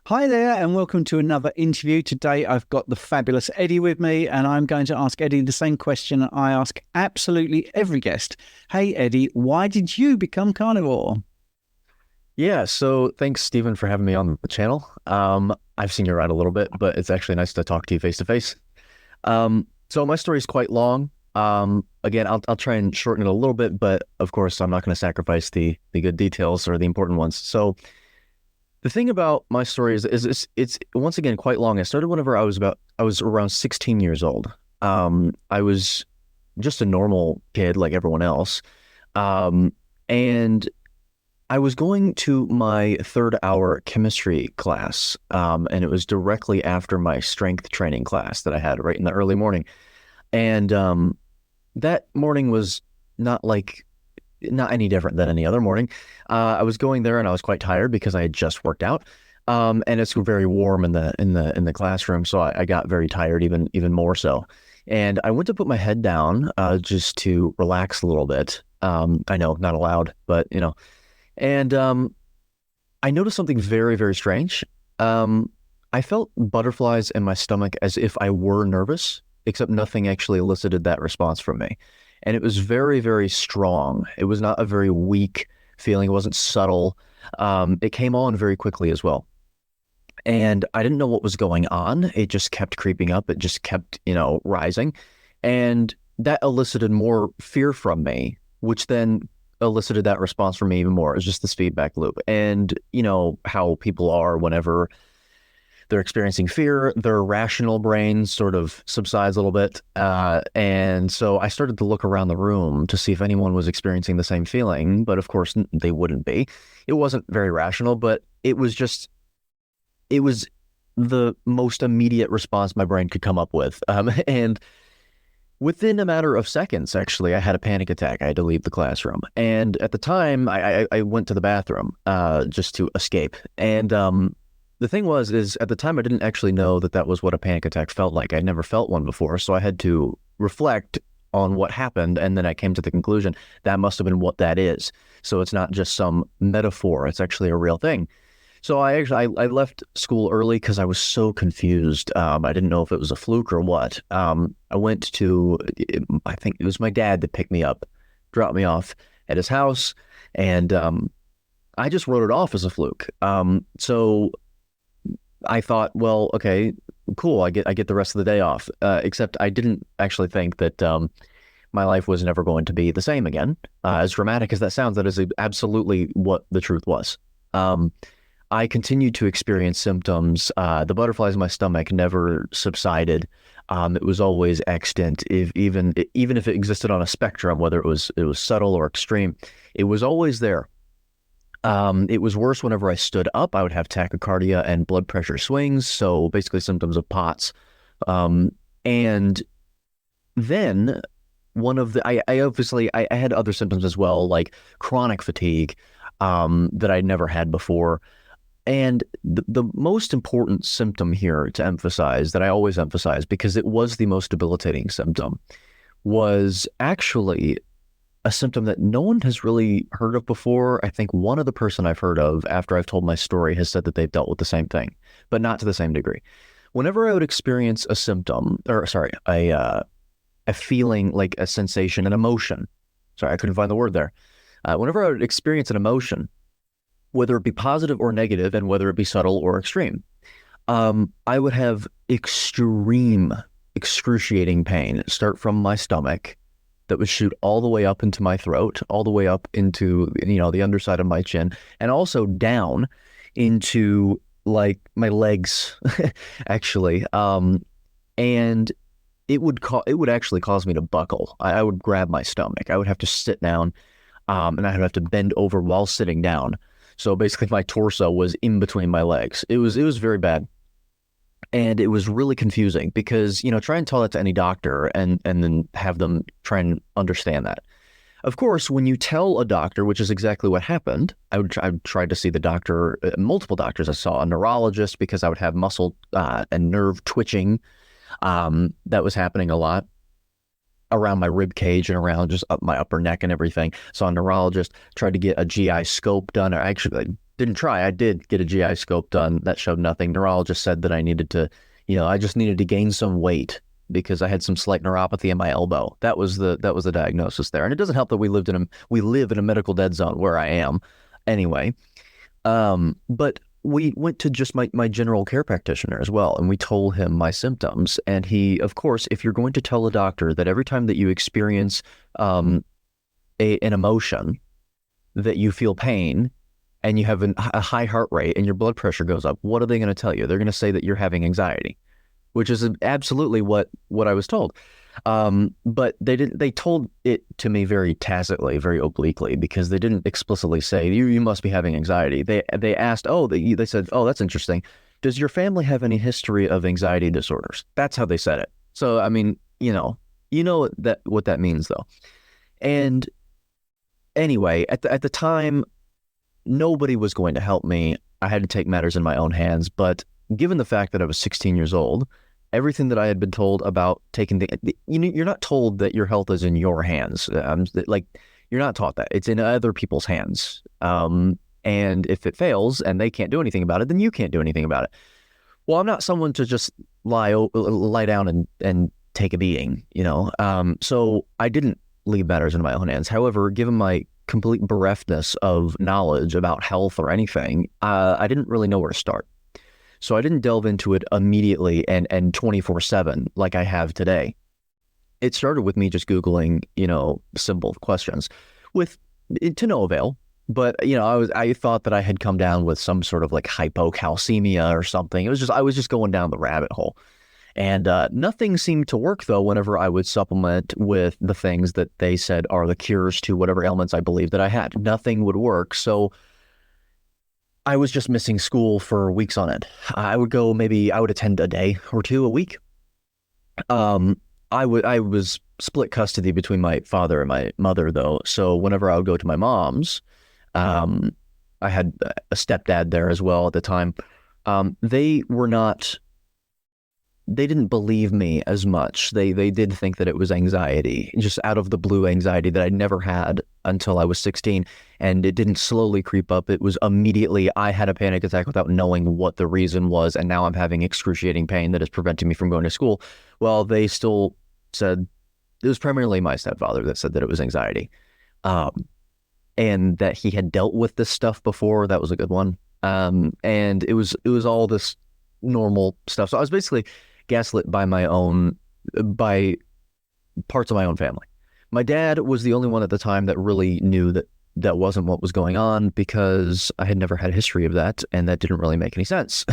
Hi there, and welcome to another interview. Today, I've got the fabulous Eddie with me, and I'm going to ask Eddie the same question I ask absolutely every guest. Hey, Eddie, why did you become carnivore? Yeah, so thanks, Stephen, for having me on the channel. I've seen you around a little bit, but it's actually nice to talk to you face to face. So my story is quite long. Again, I'll try and shorten it a little bit, but of course, I'm not going to sacrifice the good details or the important ones. So the thing about my story is it's once again quite long. I started whenever I was around 16 years old. I was just a normal kid like everyone else. Um, and I was going to my third hour chemistry class, and it was directly after my strength training class that I had right in the early morning. And that morning was not like not any different than any other morning. I was going there and I was quite tired because I had just worked out. And it's very warm in the classroom, so I got very tired, even more so. And I went to put my head down just to relax a little bit. I know, not allowed, but you know. And I noticed something very, very strange. I felt butterflies in my stomach as if I were nervous, except nothing actually elicited that response from me. And it was very, very strong. It was not a very weak feeling. It wasn't subtle. It came on very quickly as well. And I didn't know what was going on. It just kept creeping up. It just kept, rising. And that elicited more fear from me, which then elicited that response from me even more. It's just this feedback loop. And you know how people are whenever they're experiencing fear, their rational brain sort of subsides a little bit. And so I started to look around the room to see if anyone was experiencing the same feeling. But of course, they wouldn't be. It wasn't very rational, but it was the most immediate response my brain could come up with. And within a matter of seconds, actually, I had a panic attack. I had to leave the classroom. And at the time, I went to the bathroom just to escape. And the thing is at the time, I didn't actually know that that was what a panic attack felt like. I'd never felt one before. So I had to reflect on what happened. And then I came to the conclusion that must have been what that is. So it's not just some metaphor. It's actually a real thing. So I left school early because I was so confused. I didn't know if it was a fluke or what. I went to, I think it was my dad that picked me up, dropped me off at his house, and I just wrote it off as a fluke. So I thought, well, okay, cool. I get the rest of the day off. Except I didn't actually think that my life was never going to be the same again. As dramatic as that sounds, that is absolutely what the truth was. I continued to experience symptoms. The butterflies in my stomach never subsided. It was always extant. Even if it existed on a spectrum, whether it was subtle or extreme, it was always there. It was worse whenever I stood up. I would have tachycardia and blood pressure swings. So basically symptoms of POTS. And then I obviously I had other symptoms as well, like chronic fatigue, that I'd never had before. And the most important symptom here to emphasize, that I always emphasize because it was the most debilitating symptom, was actually a symptom that no one has really heard of before. I think one other person I've heard of after I've told my story has said that they've dealt with the same thing, but not to the same degree. Whenever I would experience a symptom, or sorry, a feeling, like a sensation, an emotion, sorry, I couldn't find the word there. Whenever I would experience an emotion, whether it be positive or negative, and whether it be subtle or extreme, I would have extreme, excruciating pain start from my stomach that would shoot all the way up into my throat, all the way up into, the underside of my chin, and also down into like my legs, actually. And it would actually cause me to buckle. I would grab my stomach. I would have to sit down, and I would have to bend over while sitting down. So basically my torso was in between my legs. It was very bad. And it was really confusing because, try and tell that to any doctor and then have them try and understand that. Of course, when you tell a doctor, which is exactly what happened, I would try to see the doctor, multiple doctors. I saw a neurologist because I would have muscle and nerve twitching that was happening a lot around my rib cage and around just up my upper neck and everything. Saw a neurologist, tried to get a GI scope done. Or actually, didn't try. I did get a GI scope done. That showed nothing. Neurologist said that I needed to, I just needed to gain some weight because I had some slight neuropathy in my elbow. That was the diagnosis there. And it doesn't help that we live in a medical dead zone where I am anyway. But we went to just my general care practitioner as well, and we told him my symptoms. And he, of course, if you're going to tell a doctor that every time that you experience an emotion, that you feel pain and you have a high heart rate and your blood pressure goes up, what are they going to tell you? They're going to say that you're having anxiety, which is absolutely what I was told. But they told it to me very tacitly, very obliquely, because they didn't explicitly say you must be having anxiety. They asked, they said, oh, that's interesting. Does your family have any history of anxiety disorders? That's how they said it. So, I mean, what that means though. And anyway, at the time, nobody was going to help me. I had to take matters in my own hands. But given the fact that I was 16 years old, everything that I had been told about taking you're not told that your health is in your hands. You're not taught that. It's in other people's hands. And if it fails and they can't do anything about it, then you can't do anything about it. Well, I'm not someone to just lie down and take a beating, So I didn't leave matters in my own hands. However, given my complete bereftness of knowledge about health or anything, I didn't really know where to start. So I didn't delve into it immediately and 24/7 like I have today. It started with me just Googling, simple questions to no avail. But, I thought that I had come down with some sort of like hypocalcemia or something. I was just going down the rabbit hole. And nothing seemed to work, though, whenever I would supplement with the things that they said are the cures to whatever ailments I believed that I had. Nothing would work. So I was just missing school for weeks on end. I would attend a day or two a week. I was split custody between my father and my mother, though. So whenever I would go to my mom's, I had a stepdad there as well at the time. They didn't believe me as much. They did think that it was anxiety, just out of the blue anxiety that I'd never had until I was 16. And it didn't slowly creep up. It was immediately I had a panic attack without knowing what the reason was. And now I'm having excruciating pain that is preventing me from going to school. Well, they still said it was primarily my stepfather that said that it was anxiety. And that he had dealt with this stuff before. That was a good one. And it was all this normal stuff. So I was basically gaslit by parts of my own family. My dad was the only one at the time that really knew that wasn't what was going on, because I had never had a history of that, and that didn't really make any sense.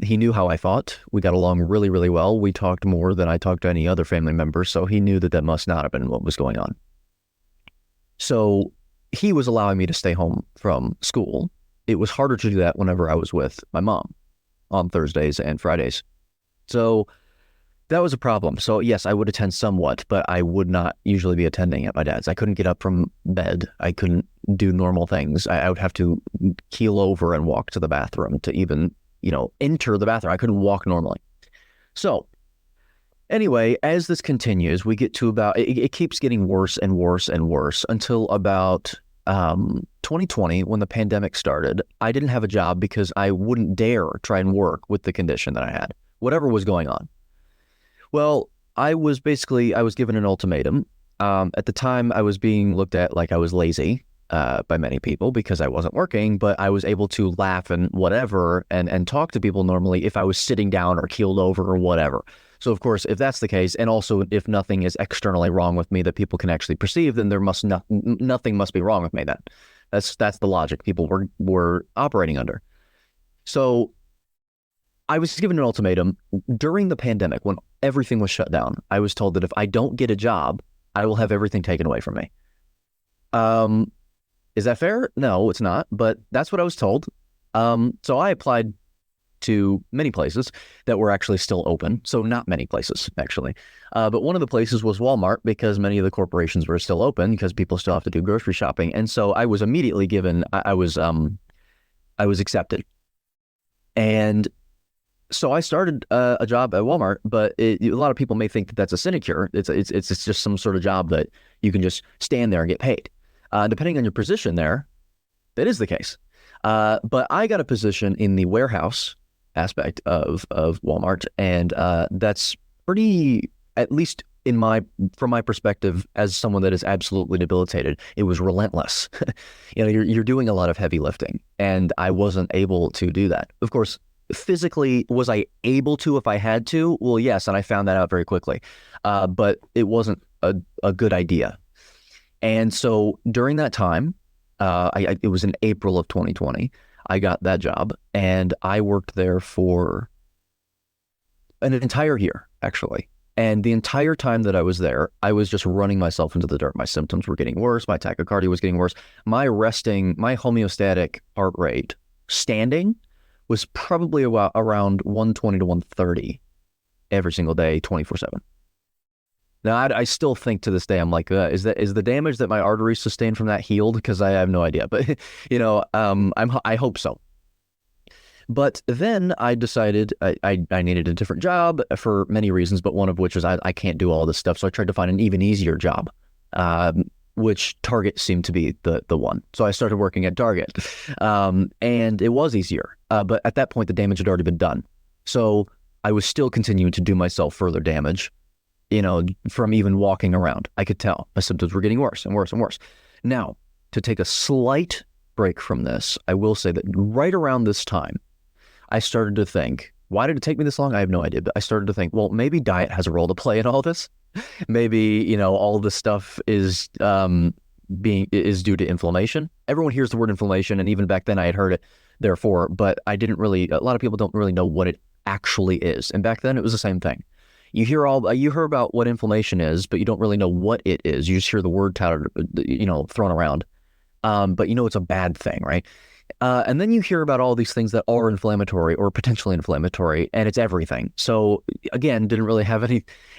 He knew how I thought. We got along really, really well. We talked more than I talked to any other family member, so he knew that must not have been what was going on. So he was allowing me to stay home from school. It was harder to do that whenever I was with my mom on Thursdays and Fridays. So that was a problem. So yes, I would attend somewhat, but I would not usually be attending at my dad's. I couldn't get up from bed. I couldn't do normal things. I would have to keel over and walk to the bathroom to even, enter the bathroom. I couldn't walk normally. So anyway, as this continues, we get to about, it keeps getting worse and worse and worse until about 2020, when the pandemic started. I didn't have a job because I wouldn't dare try and work with the condition that I had, whatever was going on. Well, I was given an ultimatum. At the time, I was being looked at like I was lazy by many people because I wasn't working, but I was able to laugh and whatever and talk to people normally if I was sitting down or keeled over or whatever. So, of course, if that's the case, and also if nothing is externally wrong with me that people can actually perceive, then nothing must be wrong with me then. That's the logic people were operating under. So I was given an ultimatum during the pandemic when everything was shut down. I was told that if I don't get a job, I will have everything taken away from me. Is that fair? No, it's not, but that's what I was told. So I applied to many places that were actually still open. So not many places, actually. But one of the places was Walmart, because many of the corporations were still open because people still have to do grocery shopping. And so I was immediately given, I was accepted. And so I started a job at Walmart, but a lot of people may think that that's a sinecure. It's just some sort of job that you can just stand there and get paid. Depending on your position there, that is the case. But I got a position in the warehouse aspect of Walmart, and that's pretty, at least from my perspective, as someone that is absolutely debilitated, it was relentless. You're doing a lot of heavy lifting, and I wasn't able to do that. Of course, physically, was I able to if I had to? Well, yes, and I found that out very quickly. But it wasn't a good idea. And so during that time, it was in April of 2020, I got that job, and I worked there for an entire year, actually. And the entire time that I was there, I was just running myself into the dirt. My symptoms were getting worse. My tachycardia was getting worse. My homeostatic heart rate standing was probably around 120 to 130 every single day, 24/7. Now, I still think to this day, I'm like, is the damage that my arteries sustained from that healed? Because I have no idea. But, I hope so. But then I decided I needed a different job for many reasons, but one of which is I can't do all this stuff. So I tried to find an even easier job, which Target seemed to be the one. So I started working at Target, and it was easier. But at that point, the damage had already been done. So I was still continuing to do myself further damage, from even walking around. I could tell my symptoms were getting worse and worse and worse. Now, to take a slight break from this, I will say that right around this time, I started to think, why did it take me this long? I have no idea. But I started to think, well, maybe diet has a role to play in all this. Maybe, all this stuff is due to inflammation. Everyone hears the word inflammation, and even back then I had heard it, therefore, but a lot of people don't really know what it actually is. And back then it was the same thing. You hear about what inflammation is, but you don't really know what it is. You just hear the word touted, thrown around. But it's a bad thing, right? And then you hear about all these things that are inflammatory or potentially inflammatory, and it's everything. So again, didn't really have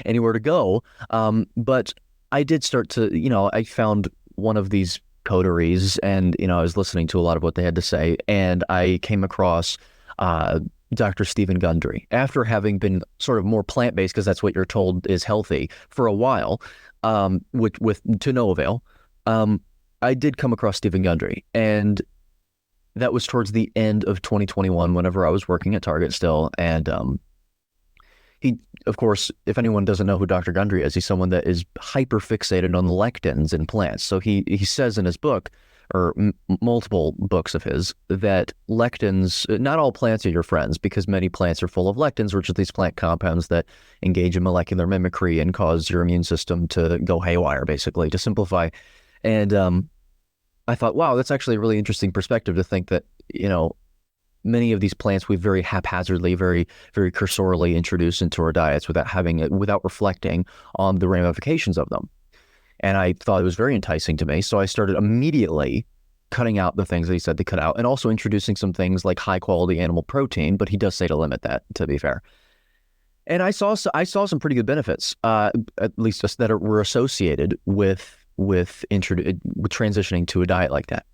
anywhere to go. But I did start to, I found one of these coteries, and I was listening to a lot of what they had to say, and I came across Dr. Stephen Gundry after having been sort of more plant-based, because that's what you're told is healthy, for a while, with to no avail. I did come across Stephen Gundry, and that was towards the end of 2021, whenever I was working at Target still. And he, of course, if anyone doesn't know who Dr. Gundry is, he's someone that is hyper fixated on lectins in plants. So he says in his book, or multiple books of his, that lectins, not all plants are your friends, because many plants are full of lectins, which are these plant compounds that engage in molecular mimicry and cause your immune system to go haywire, basically, to simplify. And I thought, wow, that's actually a really interesting perspective, to think that, many of these plants we very haphazardly, very, very cursorily introduce into our diets without reflecting on the ramifications of them. And I thought it was very enticing to me. So I started immediately cutting out the things that he said to cut out, and also introducing some things like high quality animal protein, but he does say to limit that, to be fair. And I saw some pretty good benefits, at least just that were associated with transitioning to a diet like that.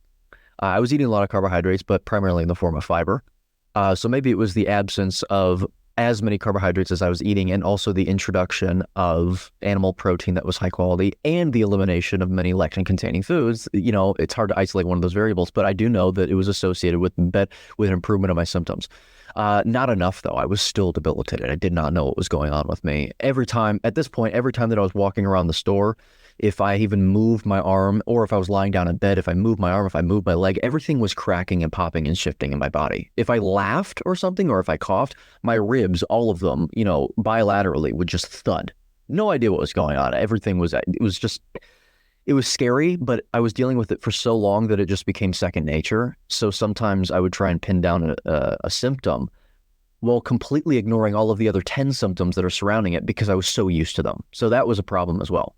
I was eating a lot of carbohydrates, but primarily in the form of fiber. So maybe it was the absence of as many carbohydrates as I was eating, and also the introduction of animal protein that was high quality, and the elimination of many lectin-containing foods. It's hard to isolate one of those variables, but I do know that it was associated with an improvement of my symptoms. Not enough, though. I was still debilitated. I did not know what was going on with me. At this point, every time that I was walking around the store, if I even moved my arm, or if I was lying down in bed, if I moved my arm, if I moved my leg, everything was cracking and popping and shifting in my body. If I laughed or something, or if I coughed, my ribs, all of them, bilaterally, would just thud. No idea what was going on. Everything was, it was scary, but I was dealing with it for so long that it just became second nature. So sometimes I would try and pin down a symptom while completely ignoring all of the other 10 symptoms that are surrounding it, because I was so used to them. So that was a problem as well.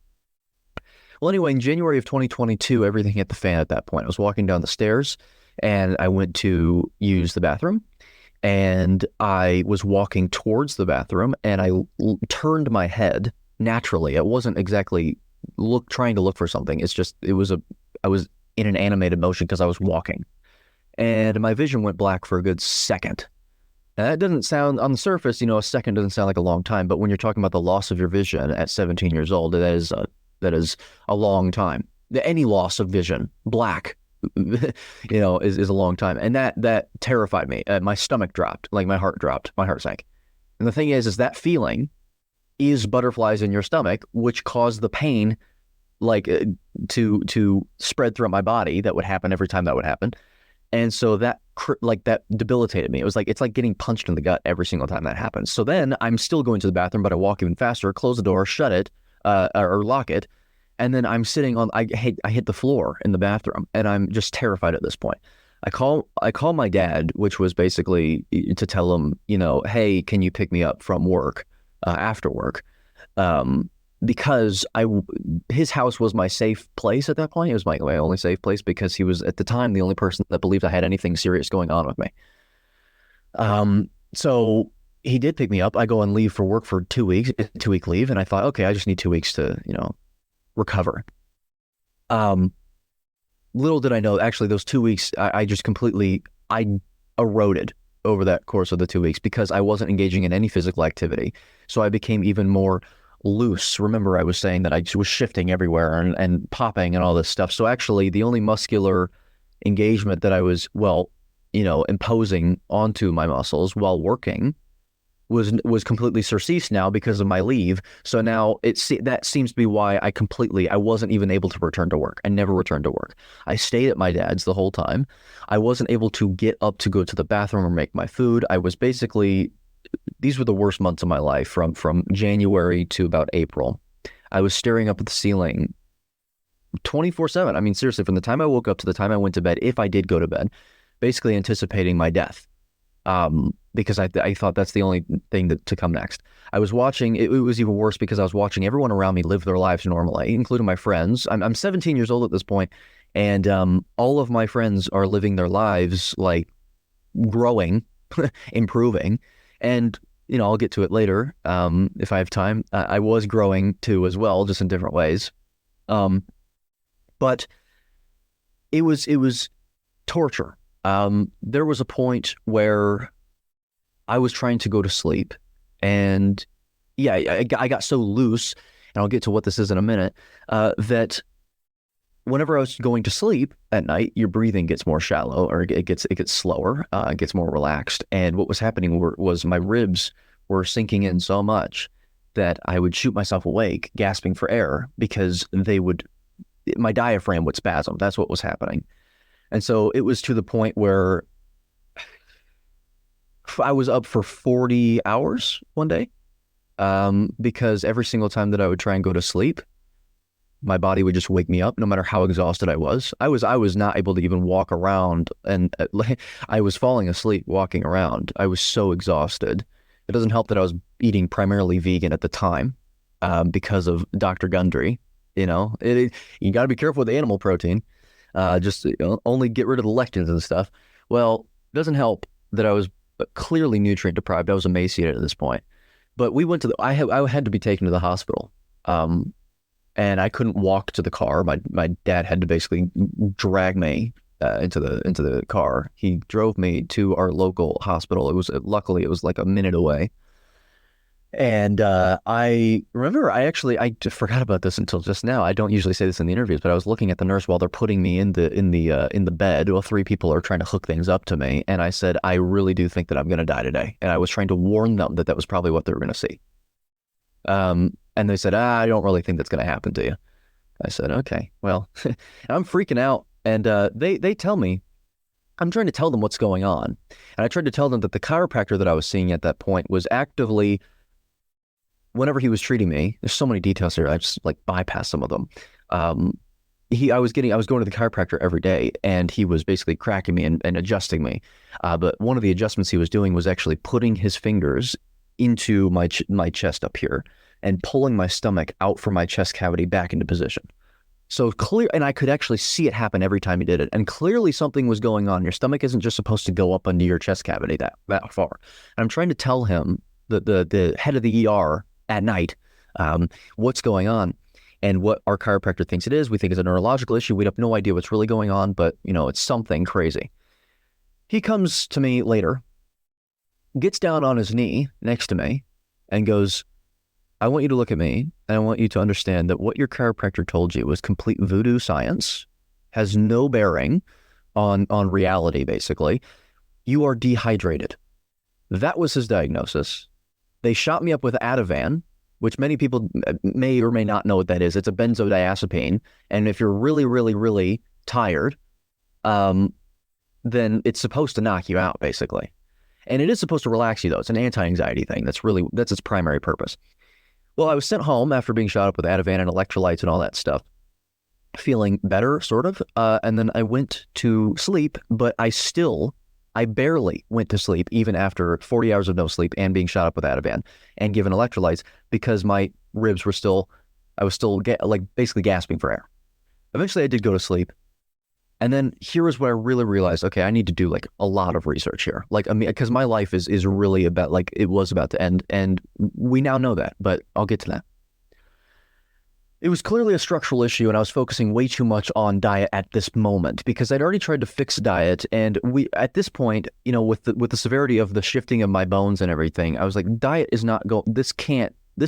Well, anyway, in January of 2022, everything hit the fan at that point. I was walking down the stairs, and I went to use the bathroom, and I was walking towards the bathroom, and I turned my head naturally. It wasn't exactly trying to look for something. I was in an animated motion because I was walking, and my vision went black for a good second. Now, that doesn't sound, on the surface, a second doesn't sound like a long time, but when you're talking about the loss of your vision at 17 years old, that is a long time. Any loss of vision, black, is a long time. And that terrified me. My stomach dropped, like my heart dropped, my heart sank. And the thing is that feeling is butterflies in your stomach, which cause the pain like to spread throughout my body. That would happen every time that would happen. And so that debilitated me. It's like getting punched in the gut every single time that happens. So then I'm still going to the bathroom, but I walk even faster, close the door, shut it, or lock it. And then I'm sitting on, I hit the floor in the bathroom, and I'm just terrified at this point. I call my dad, which was basically to tell him, hey, can you pick me up from work, after work? Because his house was my safe place at that point. It was my only safe place because he was at the time the only person that believed I had anything serious going on with me. So he did pick me up. I go on leave for work for 2 weeks, 2-week leave. And I thought, okay, I just need 2 weeks to, recover. Little did I know, actually, those 2 weeks, I eroded over that course of the 2 weeks because I wasn't engaging in any physical activity. So I became even more loose. Remember, I was saying that I was shifting everywhere and popping and all this stuff. So actually, the only muscular engagement that I was, imposing onto my muscles while working was completely surceased now because of my leave. So now that seems to be why I wasn't even able to return to work. I never returned to work. I stayed at my dad's the whole time. I wasn't able to get up to go to the bathroom or make my food. I was basically, these were the worst months of my life from January to about April. I was staring up at the ceiling 24/7. I mean, seriously, from the time I woke up to the time I went to bed, if I did go to bed, basically anticipating my death. Because I thought that's the only thing to come next. I was watching, it was even worse because I was watching everyone around me live their lives normally, including my friends. I'm 17 years old at this point, and all of my friends are living their lives like growing, improving. And, I'll get to it later if I have time. I was growing too as well, just in different ways. But it was torture. There was a point where I was trying to go to sleep, and I got so loose, and I'll get to what this is in a minute, that whenever I was going to sleep at night, your breathing gets more shallow, or it gets slower, it gets more relaxed. And what was happening was my ribs were sinking in so much that I would shoot myself awake, gasping for air, because my diaphragm would spasm. That's what was happening. And so it was to the point where I was up for 40 hours one day, because every single time that I would try and go to sleep, my body would just wake me up, no matter how exhausted I was. I was not able to even walk around, and I was falling asleep walking around. I was so exhausted. It doesn't help that I was eating primarily vegan at the time, because of Dr. Gundry. You got to be careful with the animal protein. Just only get rid of the lectins and stuff. Well, it doesn't help that I was clearly nutrient deprived. I was emaciated at this point. But we went to I had to be taken to the hospital, and I couldn't walk to the car. My dad had to basically drag me into the car. He drove me to our local hospital. Luckily it was like a minute away. And I remember I forgot about this until just now. I don't usually say this in the interviews, but I was looking at the nurse while they're putting me in the bed while 3 people are trying to hook things up to me. And I said, I really do think that I'm going to die today. And I was trying to warn them that was probably what they were going to see. And they said, I don't really think that's going to happen to you. I said, okay, well, I'm freaking out. And they tell me, I'm trying to tell them what's going on. And I tried to tell them that the chiropractor that I was seeing at that point was actively, whenever he was treating me, there's so many details here, I just bypass some of them. I was going to the chiropractor every day, and he was basically cracking me and adjusting me. But one of the adjustments he was doing was actually putting his fingers into my chest up here and pulling my stomach out from my chest cavity back into position. So clear, and I could actually see it happen every time he did it. And clearly something was going on. Your stomach isn't just supposed to go up under your chest cavity that far. And I'm trying to tell him, the head of the ER at night, what's going on and what our chiropractor thinks it is. We think it's a neurological issue. We have no idea what's really going on, but it's something crazy. He comes to me later, gets down on his knee next to me and goes, I want you to look at me, and I want you to understand that what your chiropractor told you was complete voodoo science, has no bearing on reality, basically. You are dehydrated. That was his diagnosis. They shot me up with Ativan, which many people may or may not know what that is. It's a benzodiazepine. And if you're really, really, really tired, then it's supposed to knock you out, basically. And it is supposed to relax you, though. It's an anti-anxiety thing. That's its primary purpose. Well, I was sent home after being shot up with Ativan and electrolytes and all that stuff, feeling better, sort of. And then I went to sleep, but I barely went to sleep, even after 40 hours of no sleep and being shot up with Ativan and given electrolytes, because my ribs were I was still basically gasping for air. Eventually, I did go to sleep. And then here is where I really realized, okay, I need to do like a lot of research here. Like, I mean, because my life is really about, like, it was about to end, and we now know that, but I'll get to that. It was clearly a structural issue, and I was focusing way too much on diet at this moment because I'd already tried to fix diet, and at this point, you know, with the severity of the shifting of my bones and everything, I was like, diet is not going. This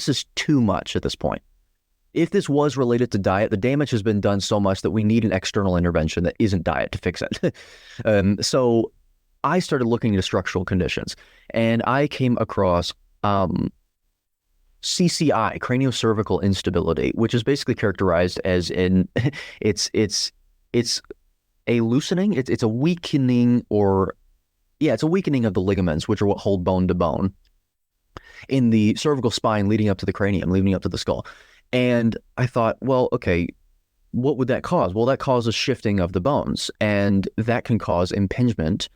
is too much at this point. If this was related to diet, the damage has been done so much that we need an external intervention that isn't diet to fix it. So I started looking into structural conditions, and I came across CCI, cranial-cervical instability, which is basically characterized as it's a loosening, it's a weakening, it's a weakening of the ligaments, which are what hold bone to bone in the cervical spine leading up to the cranium, leading up to the skull. And I thought, well, okay, what would that cause? Well, that causes shifting of the bones, and that can cause impingement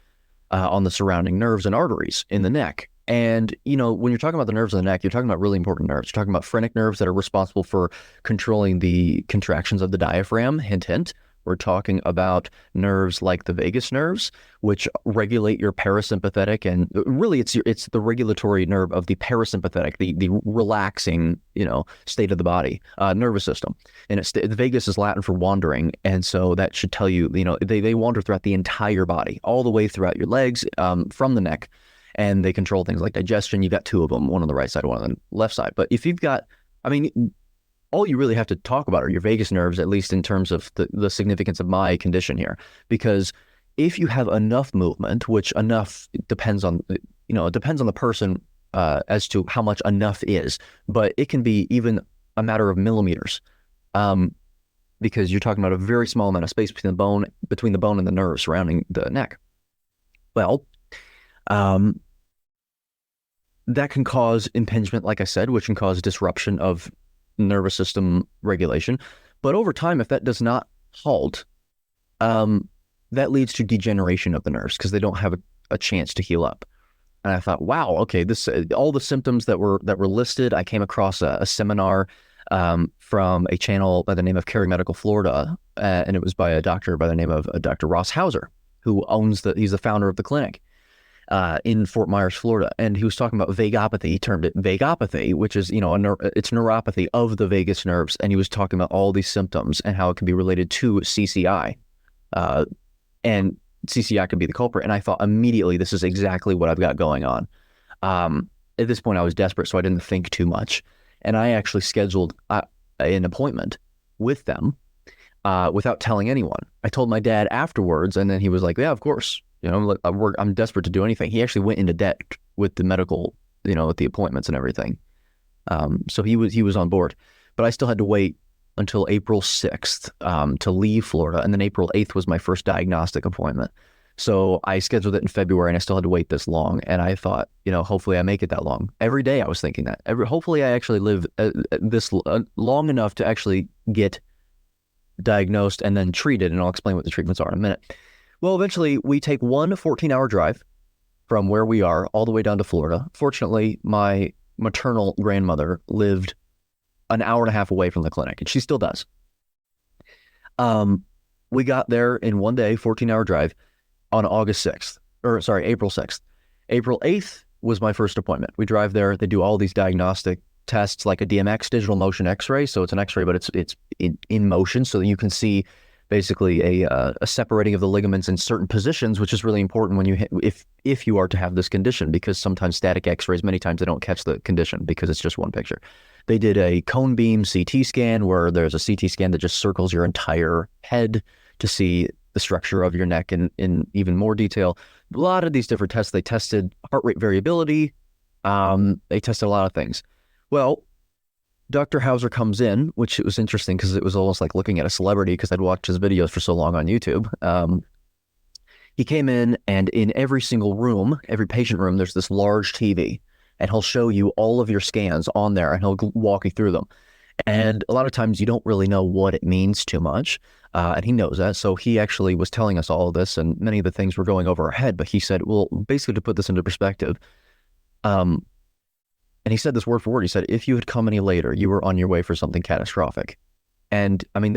on the surrounding nerves and arteries in the neck. And, you know, when you're talking about the nerves of the neck, you're talking about really important nerves. You're talking about phrenic nerves that are responsible for controlling the contractions of the diaphragm. Hint, hint. We're talking about nerves like the vagus nerves, which regulate your parasympathetic, and really it's the regulatory nerve of the parasympathetic, the relaxing, you know, state of the body, nervous system. And the vagus is Latin for wandering, and so that should tell you, you know, they wander throughout the entire body, all the way throughout your legs, from the neck, and they control things like digestion. You've got two of them, one on the right side, one on the left side. But if you've got, I mean, all you really have to talk about are your vagus nerves, at least in terms of the significance of my condition here. Because if you have enough movement, which enough depends on, you know, it depends on the person as to how much enough is, but it can be even a matter of millimeters, because you're talking about a very small amount of space between the bone and the nerve surrounding the neck. Well, that can cause impingement, like I said, which can cause disruption of nervous system regulation. But over time, if that does not halt, that leads to degeneration of the nerves because they don't have a chance to heal up. And I thought, wow, okay, this all the symptoms that were listed. I came across a seminar from a channel by the name of Carry Medical Florida, and it was by a doctor by the name of Dr. Ross Hauser, who he's the founder of the clinic in Fort Myers, Florida. And he was talking about vagopathy. He termed it vagopathy, which is, you know, it's neuropathy of the vagus nerves. And he was talking about all these symptoms and how it can be related to CCI. And CCI could be the culprit. And I thought immediately, this is exactly what I've got going on. At this point, I was desperate, so I didn't think too much. And I actually scheduled an appointment with them without telling anyone. I told my dad afterwards, and then he was like, yeah, of course. You know, I'm desperate to do anything. He actually went into debt with the medical, you know, with the appointments and everything. So he was on board, but I still had to wait until April 6th to leave Florida. And then April 8th was my first diagnostic appointment. So I scheduled it in February, and I still had to wait this long. And I thought, you know, hopefully I make it that long. Every day I was thinking that. Hopefully I actually live this long enough to actually get diagnosed and then treated. And I'll explain what the treatments are in a minute. Well, eventually we take one 14-hour drive from where we are all the way down to Florida. Fortunately, my maternal grandmother lived an hour and a half away from the clinic, and she still does. We got there in one day, 14-hour drive on April 6th. April 8th was my first appointment. We drive there. They do all these diagnostic tests like a DMX, digital motion x-ray. So it's an x-ray, but it's in motion, so that you can see basically a separating of the ligaments in certain positions, which is really important when if you are to have this condition, because sometimes static x-rays, many times they don't catch the condition because it's just one picture. They did a cone beam CT scan where there's a CT scan that just circles your entire head to see the structure of your neck in even more detail. A lot of these different tests, they tested heart rate variability. They tested a lot of things. Well, Dr. Hauser comes in, which it was interesting because it was almost like looking at a celebrity because I'd watched his videos for so long on YouTube. He came in, and in every single room, every patient room, there's this large TV, and he'll show you all of your scans on there, and he'll walk you through them. And a lot of times you don't really know what it means too much, and he knows that. So he actually was telling us all of this, and many of the things were going over our head. But he said, well, basically to put this into perspective, and he said this word for word. He said, if you had come any later, you were on your way for something catastrophic. And I mean,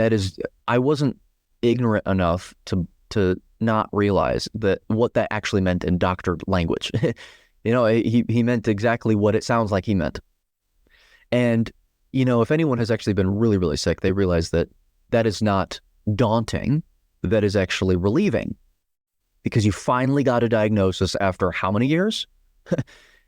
I wasn't ignorant enough to not realize that what that actually meant in doctor language. He meant exactly what it sounds like he meant. And, if anyone has actually been really, really sick, they realize that that is not daunting. That is actually relieving, because you finally got a diagnosis after how many years?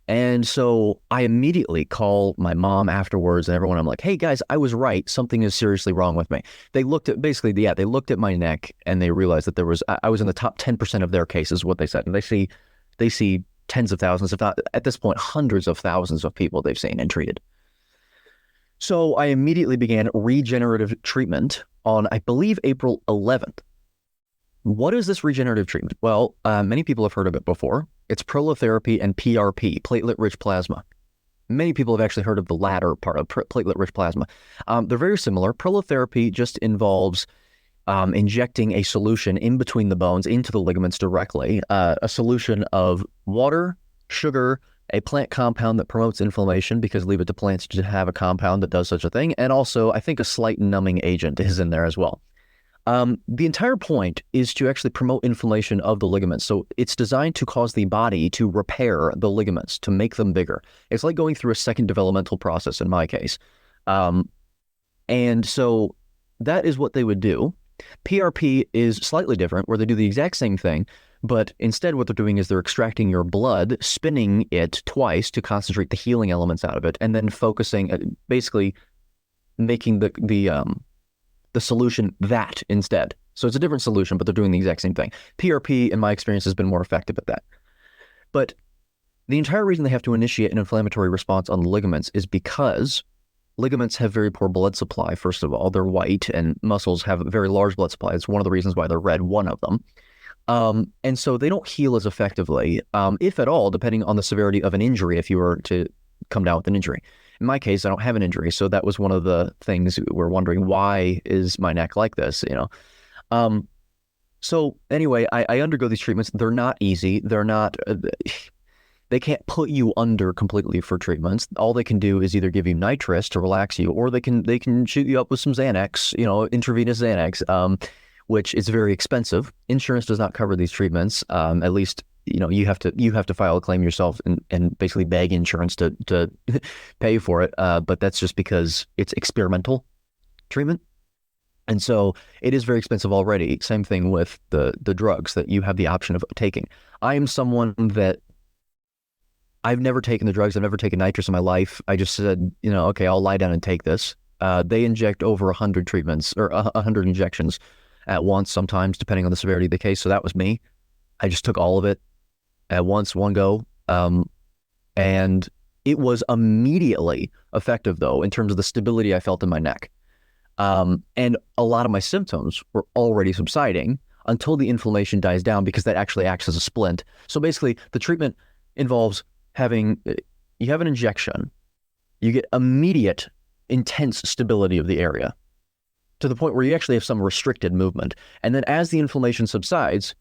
And so I immediately call my mom afterwards and everyone. I'm like, hey guys, I was right. Something is seriously wrong with me. They looked at they looked at my neck and they realized that I was in the top 10% of their cases, what they said. And they see tens of thousands, if not at this point, hundreds of thousands of people they've seen and treated. So I immediately began regenerative treatment on, I believe, April 11th. What is this regenerative treatment? Well, many people have heard of it before. It's prolotherapy and PRP, platelet-rich plasma. Many people have actually heard of the latter part of platelet-rich plasma. They're very similar. Prolotherapy just involves injecting a solution in between the bones into the ligaments directly, a solution of water, sugar, a plant compound that promotes inflammation, because leave it to plants to have a compound that does such a thing, and also I think a slight numbing agent is in there as well. The entire point is to actually promote inflammation of the ligaments. So it's designed to cause the body to repair the ligaments, to make them bigger. It's like going through a second developmental process in my case. And so that is what they would do. PRP is slightly different, where they do the exact same thing, but instead what they're doing is they're extracting your blood, spinning it twice to concentrate the healing elements out of it, and then focusing, basically making the solution that instead. So it's a different solution, but they're doing the exact same thing. PRP, in my experience, has been more effective at that. But the entire reason they have to initiate an inflammatory response on the ligaments is because ligaments have very poor blood supply, first of all. They're white, and muscles have a very large blood supply. It's one of the reasons why they're red, one of them. And so they don't heal as effectively, if at all, depending on the severity of an injury, if you were to come down with an injury. In my case, I don't have an injury, so that was one of the things we're wondering, why is my neck like this, So anyway, I undergo these treatments. They're not easy. They're not, they can't put you under completely for treatments. All they can do is either give you nitrous to relax you, or they can shoot you up with some Xanax, intravenous Xanax, which is very expensive. Insurance does not cover these treatments, at least. You have to file a claim yourself and basically beg insurance to pay for it. But that's just because it's experimental treatment. And so it is very expensive already. Same thing with the drugs that you have the option of taking. I am someone that I've never taken the drugs. I've never taken nitrous in my life. I just said, okay, I'll lie down and take this. They inject over 100 treatments or 100 injections at once, sometimes depending on the severity of the case. So that was me. I just took all of it at once, one go. And it was immediately effective, though, in terms of the stability I felt in my neck. And a lot of my symptoms were already subsiding until the inflammation dies down, because that actually acts as a splint. So basically, the treatment involves you have an injection, you get immediate, intense stability of the area to the point where you actually have some restricted movement. And then as the inflammation subsides,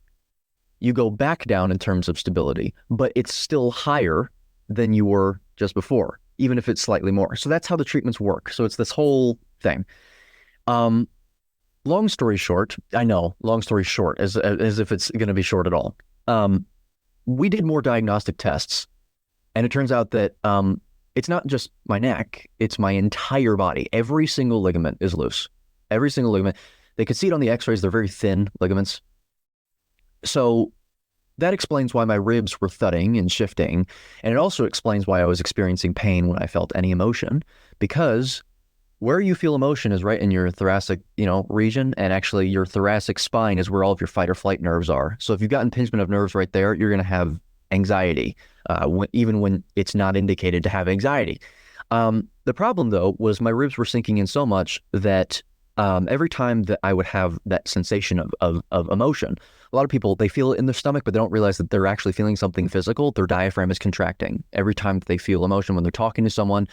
you go back down in terms of stability, but it's still higher than you were just before, even if it's slightly more. So that's how the treatments work. So it's this whole thing. Long story short, I know, long story short, as if it's going to be short at all. We did more diagnostic tests, and it turns out that it's not just my neck, it's my entire body. Every single ligament is loose. Every single ligament. They could see it on the x-rays. They're very thin ligaments. So that explains why my ribs were thudding and shifting. And it also explains why I was experiencing pain when I felt any emotion, because where you feel emotion is right in your thoracic, region. And actually your thoracic spine is where all of your fight or flight nerves are. So if you've got impingement of nerves right there, you're going to have anxiety, even when it's not indicated to have anxiety. The problem, though, was my ribs were sinking in so much that every time that I would have that sensation of emotion, a lot of people, they feel it in their stomach, but they don't realize that they're actually feeling something physical. Their diaphragm is contracting every time that they feel emotion when they're talking to someone.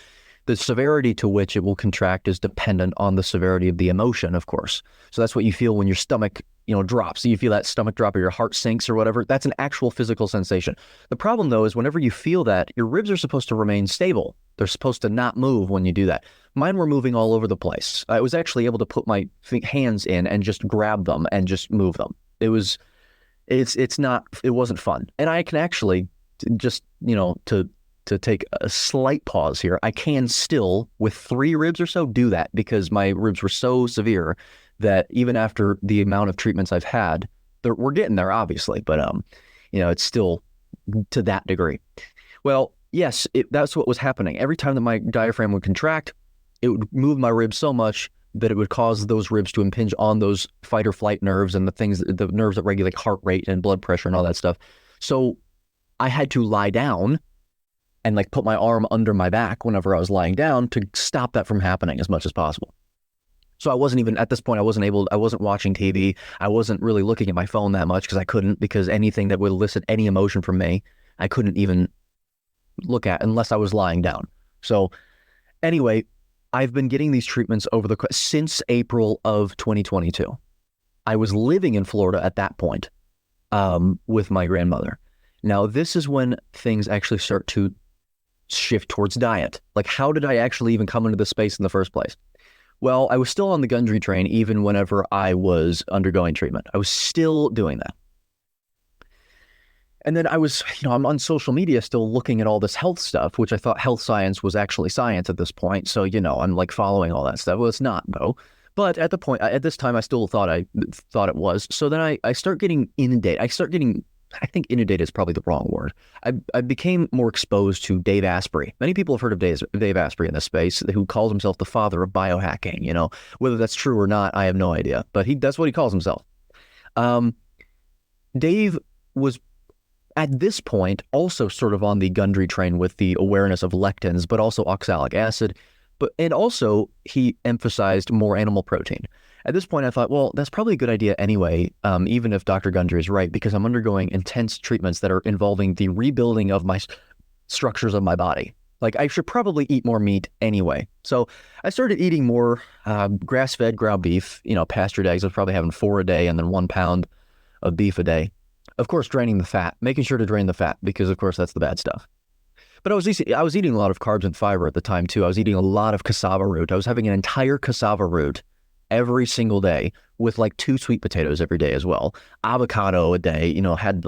The severity to which it will contract is dependent on the severity of the emotion, of course. So that's what you feel when your stomach, drops. So you feel that stomach drop or your heart sinks or whatever. That's an actual physical sensation. The problem, though, is whenever you feel that, your ribs are supposed to remain stable. They're supposed to not move when you do that. Mine were moving all over the place. I was actually able to put my hands in and just grab them and just move them. It wasn't fun. And I can actually just, to take a slight pause here, I can still, with 3 ribs or so, do that because my ribs were so severe that even after the amount of treatments I've had, we're getting there, obviously, but it's still to that degree. Well, yes, that's what was happening. Every time that my diaphragm would contract, it would move my ribs so much that it would cause those ribs to impinge on those fight or flight nerves and the nerves that regulate heart rate and blood pressure and all that stuff. So I had to lie down and put my arm under my back whenever I was lying down to stop that from happening as much as possible. So I wasn't even, at this point, I wasn't watching TV. I wasn't really looking at my phone that much because I couldn't, because anything that would elicit any emotion from me, I couldn't even look at unless I was lying down. So anyway, I've been getting these treatments since April of 2022. I was living in Florida at that point with my grandmother. Now, this is when things actually start to shift towards diet. How did I actually even come into this space in the first place? Well, I was still on the Gundry train even whenever I was undergoing treatment. I was still doing that. And then I was, I'm on social media still looking at all this health stuff, which I thought health science was actually science at this point. So, I'm following all that stuff. Well, it's not, though. But at this time, I still thought it was. So then I start getting inundated. I think inundated is probably the wrong word. I became more exposed to Dave Asprey. Many people have heard of Dave Asprey in this space, who calls himself the father of biohacking. Whether that's true or not, I have no idea. But that's what he calls himself. Dave was, at this point, also sort of on the Gundry train with the awareness of lectins, but also oxalic acid. And also, he emphasized more animal protein. At this point, I thought, well, that's probably a good idea anyway, even if Dr. Gundry is right, because I'm undergoing intense treatments that are involving the rebuilding of my structures of my body. I should probably eat more meat anyway. So I started eating more grass-fed ground beef, pastured eggs. I was probably having 4 a day and then 1 pound of beef a day. Of course, draining the fat, making sure to drain the fat, because, of course, that's the bad stuff. But I was eating a lot of carbs and fiber at the time, too. I was eating a lot of cassava root. I was having an entire cassava root every single day with 2 sweet potatoes every day as well. Avocado a day, had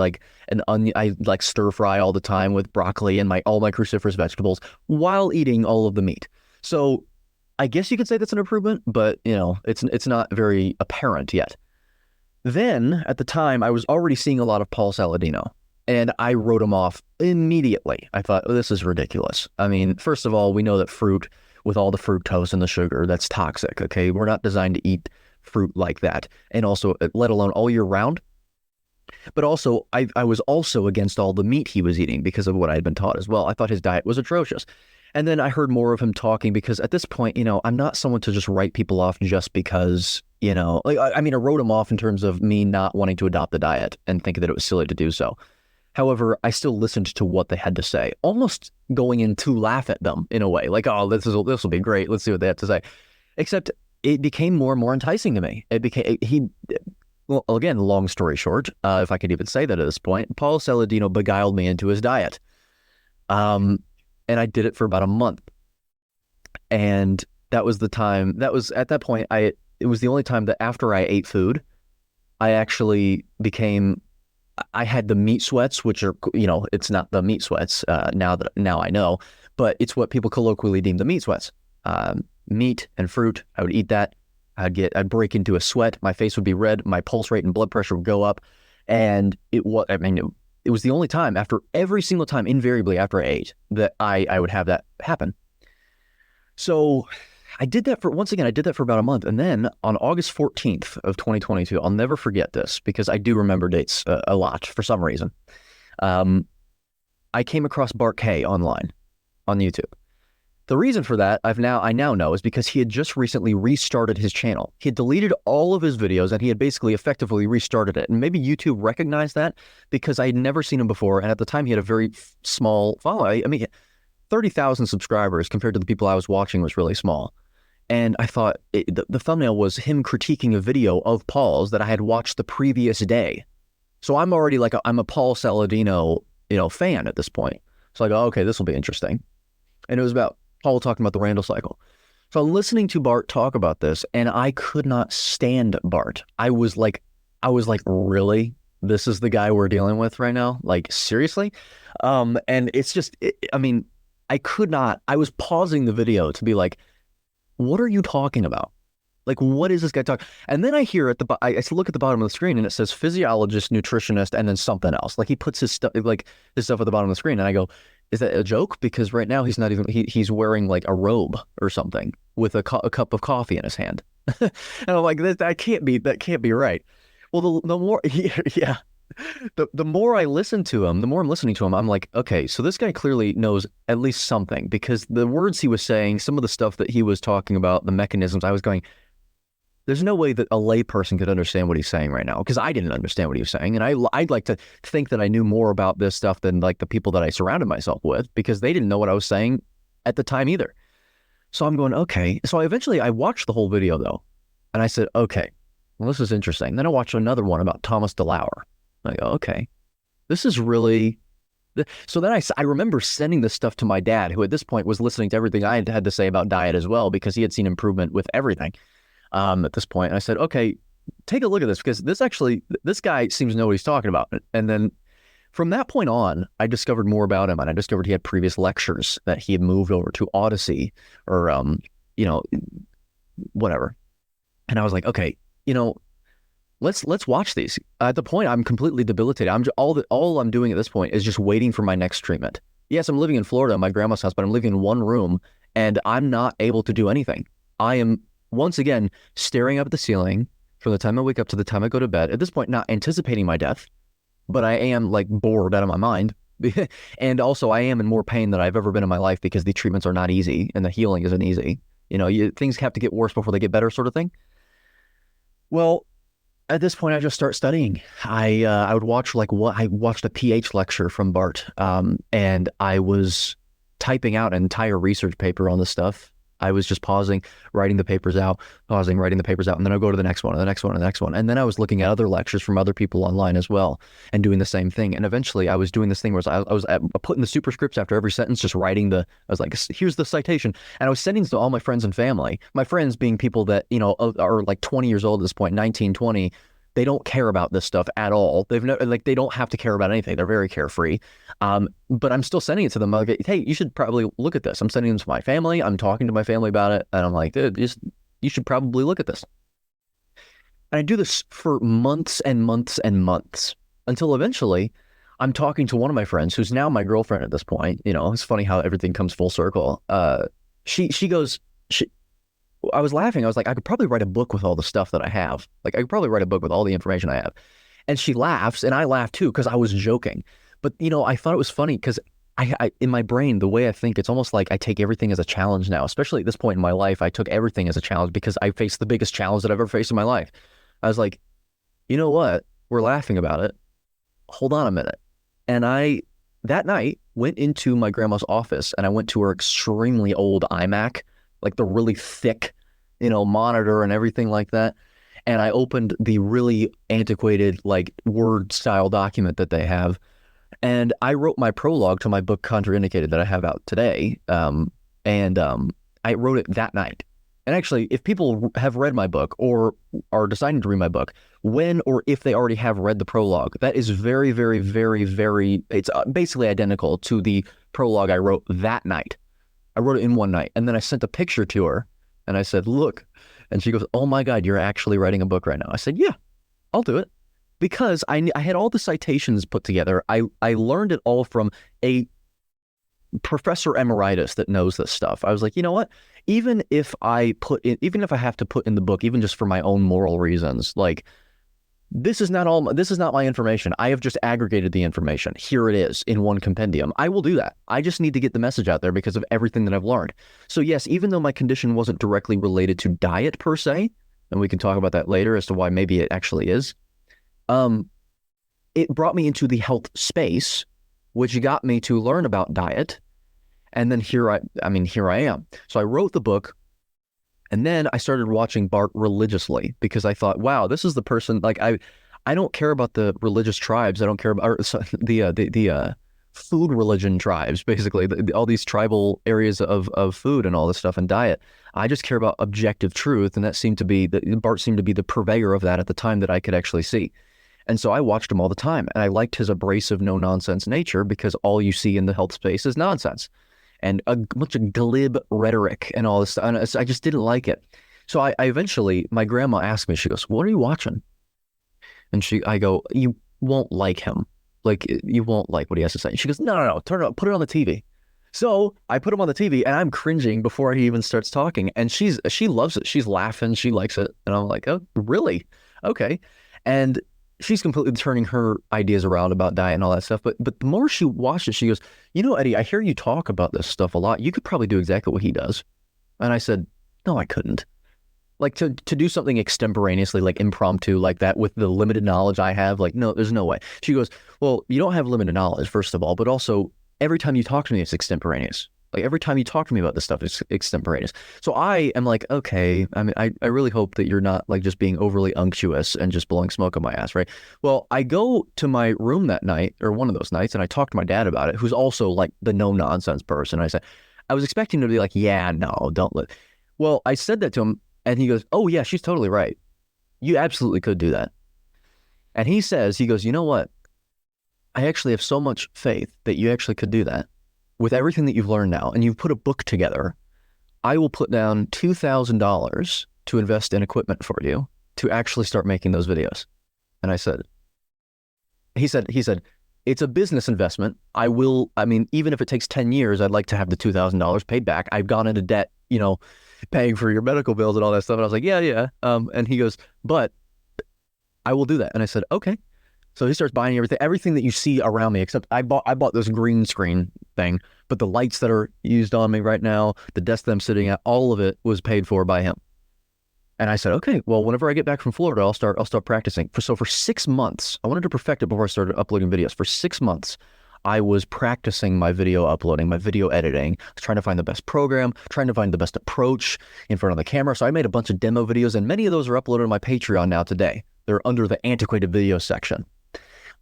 an onion. I stir fry all the time with broccoli and all my cruciferous vegetables while eating all of the meat. So I guess you could say that's an improvement, but it's not very apparent yet. Then at the time I was already seeing a lot of Paul Saladino, and I wrote him off immediately. I thought, this is ridiculous. I mean, first of all, we know that fruit, with all the fructose and the sugar, that's toxic, okay? We're not designed to eat fruit like that. And also, let alone all year round. But also, I was also against all the meat he was eating because of what I had been taught as well. I thought his diet was atrocious. And then I heard more of him talking because at this point, I'm not someone to just write people off just because, I wrote him off in terms of me not wanting to adopt the diet and thinking that it was silly to do so. However, I still listened to what they had to say, almost going in to laugh at them in a way, oh, this will be great. Let's see what they have to say. Except it became more and more enticing to me. Well, again, long story short, if I could even say that at this point, Paul Saladino beguiled me into his diet. And I did it for about a month. And that was the time, at that point, it was the only time that after I ate food, I actually I had the meat sweats, which are, it's not the meat sweats now I know, but it's what people colloquially deem the meat sweats. Meat and fruit, I would eat that. I'd break into a sweat. My face would be red. My pulse rate and blood pressure would go up. And it was the only time, every single time, invariably after I ate, that I would have that happen. So I did that for, once again, I did that for about a month. And then on August 14th of 2022, I'll never forget this because I do remember dates a lot for some reason. I came across Bart Kay online on YouTube. The reason for that I now know is because he had just recently restarted his channel. He had deleted all of his videos and he had basically effectively restarted it. And maybe YouTube recognized that because I had never seen him before. And at the time he had a very small following. I mean, 30,000 subscribers compared to the people I was watching was really small. And I thought the thumbnail was him critiquing a video of Paul's that I had watched the previous day. So I'm already like, I'm a Paul Saladino, fan at this point. So I go, okay, this will be interesting. And it was about Paul talking about the Randall cycle. So I'm listening to Bart talk about this and I could not stand Bart. I was like, really? This is the guy we're dealing with right now? Like, seriously? And it's just, I could not, I was pausing the video to be like, what are you talking about? Like, what is this guy talking? And then I hear I look at the bottom of the screen and it says physiologist, nutritionist, and then something else. Like he puts his stuff at the bottom of the screen. And I go, is that a joke? Because right now he's not even, he's wearing like a robe or something with a cup of coffee in his hand. And I'm like, that can't be right. Well, the more, yeah. The more I listen to him, the more I'm listening to him, I'm like, okay, so this guy clearly knows at least something because the words he was saying, some of the stuff that he was talking about, the mechanisms, I was going, there's no way that a layperson could understand what he's saying right now because I didn't understand what he was saying. And I'd like to think that I knew more about this stuff than like the people that I surrounded myself with because they didn't know what I was saying at the time either. So I'm going, okay. So I watched the whole video though. And I said, okay, well, this is interesting. Then I watched another one about Thomas DeLauer. I go, okay, this is really... So then I remember sending this stuff to my dad, who at this point was listening to everything I had to say about diet as well, because he had seen improvement with everything at this point. And I said, okay, take a look at this, because this guy seems to know what he's talking about. And then from that point on, I discovered more about him, and I discovered he had previous lectures that he had moved over to Odyssey or, whatever. And I was like, okay, let's watch these. At the point, I'm completely debilitated. All I'm doing at this point is just waiting for my next treatment. Yes, I'm living in Florida, my grandma's house, but I'm living in one room, and I'm not able to do anything. I am, once again, staring up at the ceiling from the time I wake up to the time I go to bed. At this point, not anticipating my death, but I am like bored out of my mind. And also, I am in more pain than I've ever been in my life because the treatments are not easy and the healing isn't easy. Things have to get worse before they get better, sort of thing. Well, at this point, I just start studying. I would watch I watched a pH lecture from Bart, and I was typing out an entire research paper on this stuff. I was just pausing, writing the papers out, pausing, writing the papers out, and then I'll go to the next one, and the next one, and the next one. And then I was looking at other lectures from other people online as well and doing the same thing. And eventually I was doing this thing where I was putting the superscripts after every sentence, just writing I was like, here's the citation. And I was sending to all my friends and family, my friends being people that, are like 20 years old at this point, 19, 20. They don't care about this stuff at all. They don't have to care about anything. They're very carefree. But I'm still sending it to them. I'm like, hey, you should probably look at this. I'm sending them to my family. I'm talking to my family about it. And I'm like, dude, you should probably look at this. And I do this for months and months and months until eventually I'm talking to one of my friends who's now my girlfriend at this point. It's funny how everything comes full circle. I was laughing. I was like, I could probably write a book with all the stuff that I have. Like, I could probably write a book with all the information I have. And she laughs, and I laugh too, because I was joking. But, I thought it was funny because I in my brain, the way I think, it's almost like I take everything as a challenge now. Especially at this point in my life, I took everything as a challenge because I faced the biggest challenge that I've ever faced in my life. I was like, you know what? We're laughing about it. Hold on a minute. And I, that night, went into my grandma's office, and I went to her extremely old iMac, like the really thick, monitor and everything like that. And I opened the really antiquated, like Word style document that they have. And I wrote my prologue to my book, Contraindicated, that I have out today. I wrote it that night. And actually, if people have read my book or are deciding to read my book, when or if they already have read the prologue, that is very, very, very, very, it's basically identical to the prologue I wrote that night. I wrote it in one night, and then I sent a picture to her, and I said, look, and she goes, oh my God, you're actually writing a book right now. I said, yeah, I'll do it. Because I had all the citations put together. I learned it all from a professor emeritus that knows this stuff. I was like, you know what? Even if I have to put in the book, even just for my own moral reasons, like this is not my information. I have just aggregated the information. Here it is in one compendium. I will do that. I just need to get the message out there because of everything that I've learned. So yes, even though my condition wasn't directly related to diet per se, and we can talk about that later as to why maybe it actually is, it brought me into the health space, which got me to learn about diet. And then here I am. So I wrote the book. And then I started watching Bart religiously because I thought, wow, this is the person. Like I don't care about the religious tribes. I don't care about the food religion tribes, basically all these tribal areas of food and all this stuff and diet. I just care about objective truth, and Bart seemed to be the purveyor of that at the time that I could actually see. And so I watched him all the time, and I liked his abrasive, no nonsense nature because all you see in the health space is nonsense and a bunch of glib rhetoric and all this stuff. And I just didn't like it. So I eventually, my grandma asked me, she goes, what are you watching? And I go, you won't like him. Like, you won't like what he has to say. And she goes, no, turn it on, put it on the TV. So I put him on the TV and I'm cringing before he even starts talking. And she loves it. She's laughing. She likes it. And I'm like, oh, really? Okay. And she's completely turning her ideas around about diet and all that stuff. But the more she watched it, she goes, you know, Eddie, I hear you talk about this stuff a lot. You could probably do exactly what he does. And I said, no, I couldn't. Like to do something extemporaneously, like impromptu like that with the limited knowledge I have, like, no, there's no way. She goes, well, you don't have limited knowledge, first of all, but also every time you talk to me, it's extemporaneous. Like every time you talk to me about this stuff, it's extemporaneous. So I am like, okay, I mean, I really hope that you're not like just being overly unctuous and just blowing smoke on my ass, right? Well, I go to my room that night or one of those nights and I talk to my dad about it, who's also like the no nonsense person. I said, I was expecting him to be like, yeah, no, don't let. Well, I said that to him and he goes, oh yeah, she's totally right. You absolutely could do that. And he goes, you know what? I actually have so much faith that you actually could do that. With everything that you've learned now, and you've put a book together, I will put down $2,000 to invest in equipment for you to actually start making those videos. And he said, it's a business investment. I mean, even if it takes 10 years, I'd like to have the $2,000 paid back. I've gone into debt, you know, paying for your medical bills and all that stuff. And I was like, yeah. And he goes, but I will do that. And I said, okay. So he starts buying everything that you see around me, except I bought this green screen thing, but the lights that are used on me right now, the desk that I'm sitting at, all of it was paid for by him. And I said, okay, well, whenever I get back from Florida, I'll start practicing. For 6 months, I wanted to perfect it before I started uploading videos. For 6 months, I was practicing my video uploading, my video editing. I was trying to find the best program, trying to find the best approach in front of the camera. So I made a bunch of demo videos, and many of those are uploaded on my Patreon now today. They're under the antiquated video section.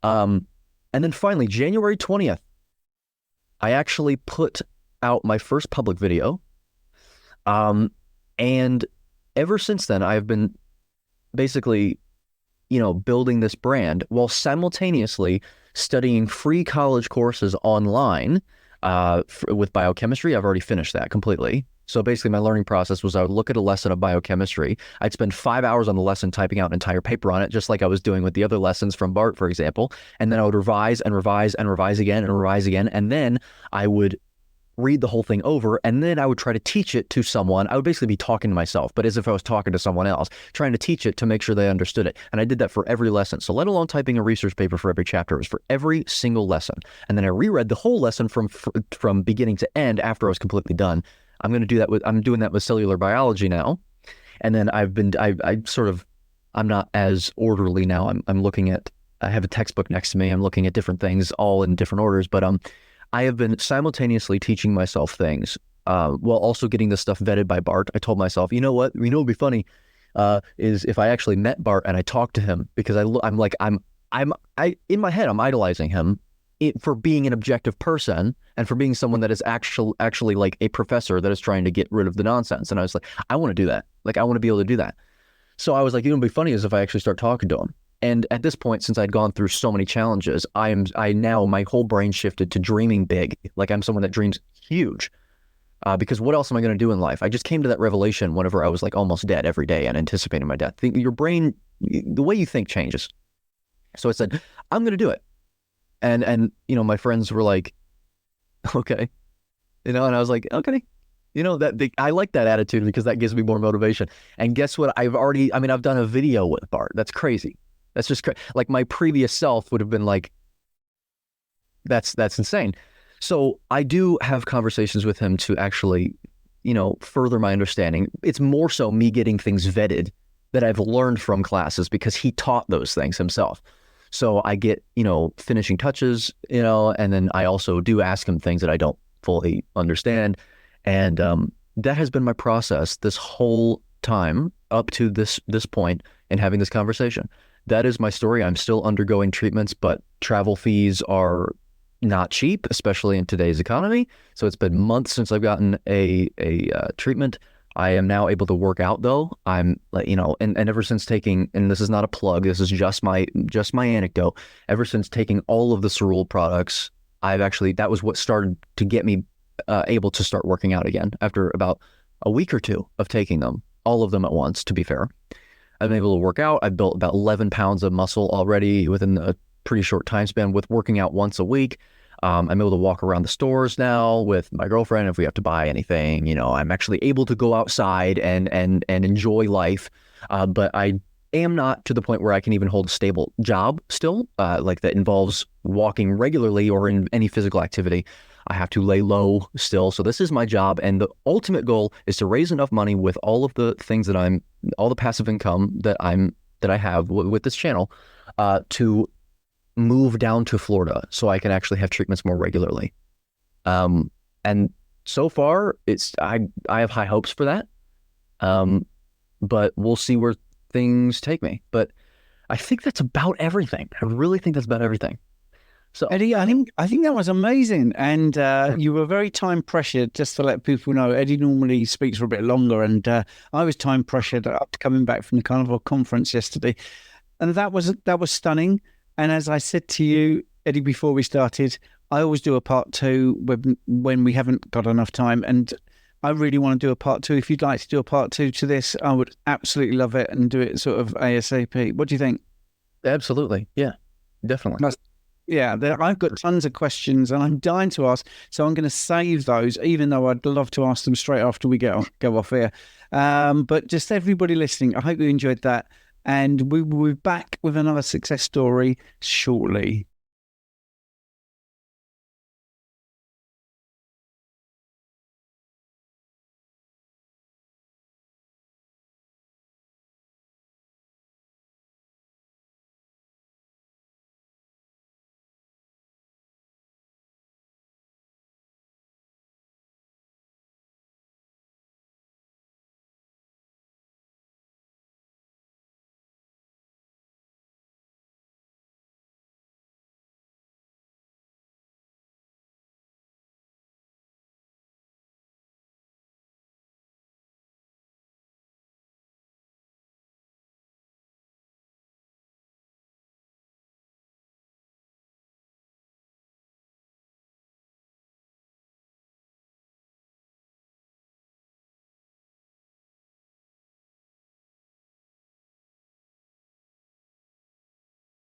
And then finally, January 20th, I actually put out my first public video. And ever since then, I've been basically, you know, building this brand while simultaneously studying free college courses online with biochemistry. I've already finished that completely. So basically my learning process was I would look at a lesson of biochemistry. I'd spend 5 hours on the lesson typing out an entire paper on it, just like I was doing with the other lessons from Bart, for example. And then I would revise and revise and revise again and revise again. And then I would read the whole thing over, and then I would try to teach it to someone. I would basically be talking to myself, but as if I was talking to someone else, trying to teach it to make sure they understood it. And I did that for every lesson. So let alone typing a research paper for every chapter, it was for every single lesson. And then I reread the whole lesson from beginning to end after I was completely done. I'm doing that with cellular biology now. And then I'm not as orderly now. I have a textbook next to me. I'm looking at different things all in different orders, but I have been simultaneously teaching myself things while also getting this stuff vetted by Bart. I told myself, you know what would be funny is if I actually met Bart and I talked to him, because in my head I'm idolizing him for being an objective person and for being someone that is actually like a professor that is trying to get rid of the nonsense. And I was like, I want to do that. Like, I want to be able to do that. So I was like, you know, what'd be funny is if I actually start talking to him. And at this point, since I'd gone through so many challenges, my whole brain shifted to dreaming big. Like, I'm someone that dreams huge. Because what else am I going to do in life? I just came to that revelation whenever I was like almost dead every day and anticipating my death. Your brain, the way you think changes. So I said, I'm going to do it. And you know, my friends were like, okay. And I was like, okay, I like that attitude because that gives me more motivation. And guess what? I've done a video with Bart. That's crazy. That's just like my previous self would have been like, that's insane. So I do have conversations with him to actually, further my understanding. It's more so me getting things vetted that I've learned from classes because he taught those things himself. So I get, finishing touches, and then I also do ask him things that I don't fully understand. And that has been my process this whole time up to this point and having this conversation. That is my story. I'm still undergoing treatments, but travel fees are not cheap, especially in today's economy. So it's been months since I've gotten a treatment. I am now able to work out though. I'm like, and ever since taking, and this is not a plug, this is just my anecdote. Ever since taking all of the Cerule products, that was what started to get me able to start working out again after about a week or two of taking them, all of them at once, to be fair. I've been able to work out. I've built about 11 pounds of muscle already within a pretty short time span with working out once a week. I'm able to walk around the stores now with my girlfriend if we have to buy anything. I'm actually able to go outside and enjoy life. But I am not to the point where I can even hold a stable job still, like that involves walking regularly or in any physical activity. I have to lay low still. So this is my job. And the ultimate goal is to raise enough money with all of the things all the passive income that I have with this channel, to move down to Florida so I can actually have treatments more regularly. And so far I have high hopes for that. But we'll see where things take me. But I think that's about everything. I really think that's about everything. So Eddie, I think that was amazing, and you were very time pressured. Just to let people know, Eddie normally speaks for a bit longer, and I was time pressured after coming back from the carnivore conference yesterday, and that was stunning. And as I said to you, Eddie, before we started, I always do a part two when we haven't got enough time, and I really want to do a part two. If you'd like to do a part two to this, I would absolutely love it and do it sort of ASAP. What do you think? Absolutely, yeah, definitely. Yeah, I've got tons of questions and I'm dying to ask, so I'm going to save those, even though I'd love to ask them straight after we go off here. But just everybody listening, I hope you enjoyed that, and we will be back with another success story shortly.